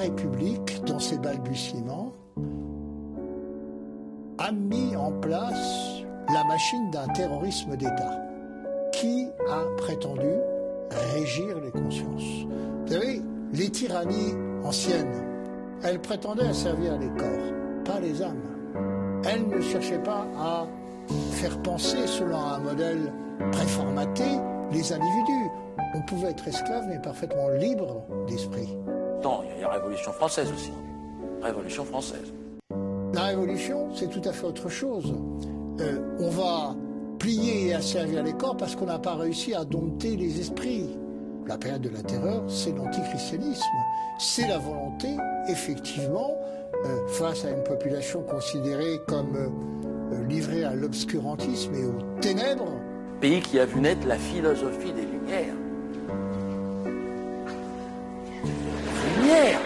République, dans ses balbutiements, a mis en place la machine d'un terrorisme d'État qui a prétendu régir les consciences. Vous savez, les tyrannies anciennes, elles prétendaient à servir les corps, pas les âmes. Elles ne cherchaient pas à faire penser selon un modèle préformaté les individus. On pouvait être esclave, mais parfaitement libre d'esprit. Non, il y a la Révolution française aussi. Révolution française. La Révolution, c'est tout à fait autre chose. On va plier et asservir les corps parce qu'on n'a pas réussi à dompter les esprits. La période de la terreur, c'est l'antichristianisme. C'est la volonté, effectivement, face à une population considérée comme livrée à l'obscurantisme et aux ténèbres. Pays qui a vu naître la philosophie des Lumières. Lumière.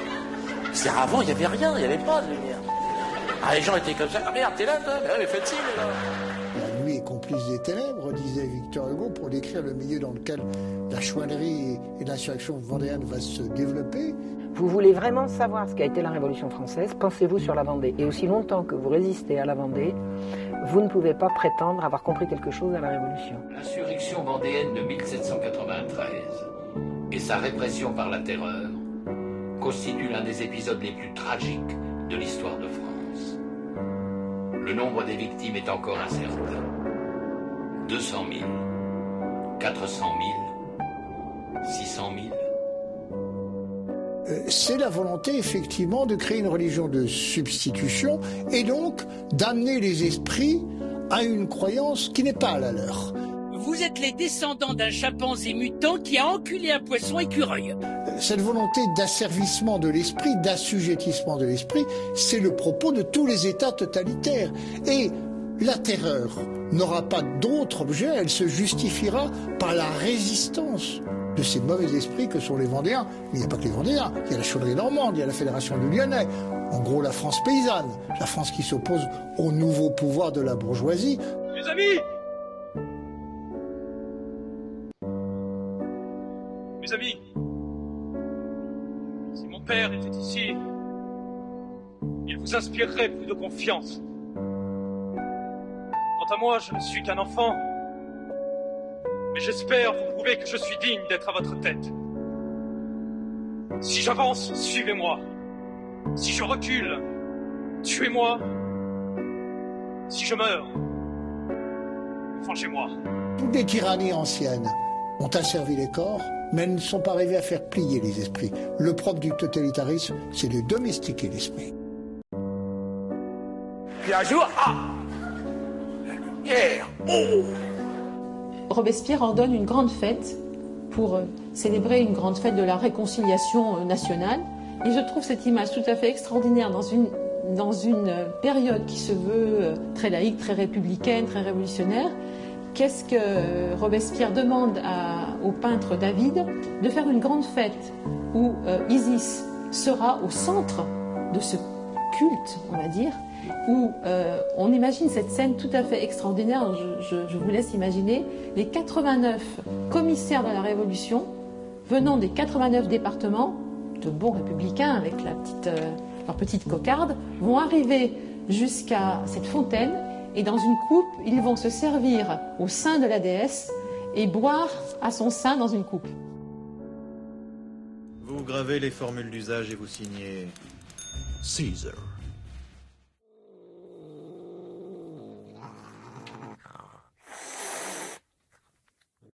C'est avant, il n'y avait rien, il n'y avait pas de lumière. Ah, les gens étaient comme ça. Ah, regarde, t'es là, toi. Mais faites-y, là. La nuit est complice des ténèbres, disait Victor Hugo, pour décrire le milieu dans lequel la chouannerie et l'insurrection vendéenne va se développer. Vous voulez vraiment savoir ce qu'a été la Révolution française, pensez-vous sur la Vendée. Et aussi longtemps que vous résistez à la Vendée, vous ne pouvez pas prétendre avoir compris quelque chose à la Révolution. L'insurrection vendéenne de 1793 et sa répression par la terreur constituent l'un des épisodes les plus tragiques de l'histoire de France. Le nombre des victimes est encore incertain. 200 000, 400 000, 600 000. C'est la volonté, effectivement, de créer une religion de substitution et donc d'amener les esprits à une croyance qui n'est pas la leur. Vous êtes les descendants d'un chimpanzé mutant qui a enculé un poisson écureuil. Cette volonté d'asservissement de l'esprit, d'assujettissement de l'esprit, c'est le propos de tous les États totalitaires. Et la terreur n'aura pas d'autre objet, elle se justifiera par la résistance de ces mauvais esprits que sont les Vendéens. Mais il n'y a pas que les Vendéens, il y a la chauderie normande, il y a la Fédération du Lyonnais, en gros la France paysanne, la France qui s'oppose au nouveau pouvoir de la bourgeoisie. Mes amis! Mes amis, si mon père était ici, il vous inspirerait plus de confiance. Quant à moi, je ne suis qu'un enfant, mais j'espère vous prouver que je suis digne d'être à votre tête. Si j'avance, suivez-moi. Si je recule, tuez-moi. Si je meurs, vengez-moi. Toutes les tyrannies anciennes ont asservi les corps, mais elles ne sont pas arrivées à faire plier les esprits. Le propre du totalitarisme, c'est de domestiquer l'esprit. Puis un jour, la lumière. Robespierre ordonne une grande fête pour célébrer une grande fête de la réconciliation nationale. Et je trouve cette image tout à fait extraordinaire dans une période qui se veut très laïque, très républicaine, très révolutionnaire. Qu'est-ce que Robespierre demande au peintre David? De faire une grande fête où Isis sera au centre de ce culte, on va dire, où on imagine cette scène tout à fait extraordinaire. Je vous laisse imaginer les 89 commissaires de la Révolution venant des 89 départements, de bons républicains avec leur petite cocarde, vont arriver jusqu'à cette fontaine. Et dans une coupe, ils vont se servir au sein de la déesse et boire à son sein dans une coupe. Vous gravez les formules d'usage et vous signez Caesar.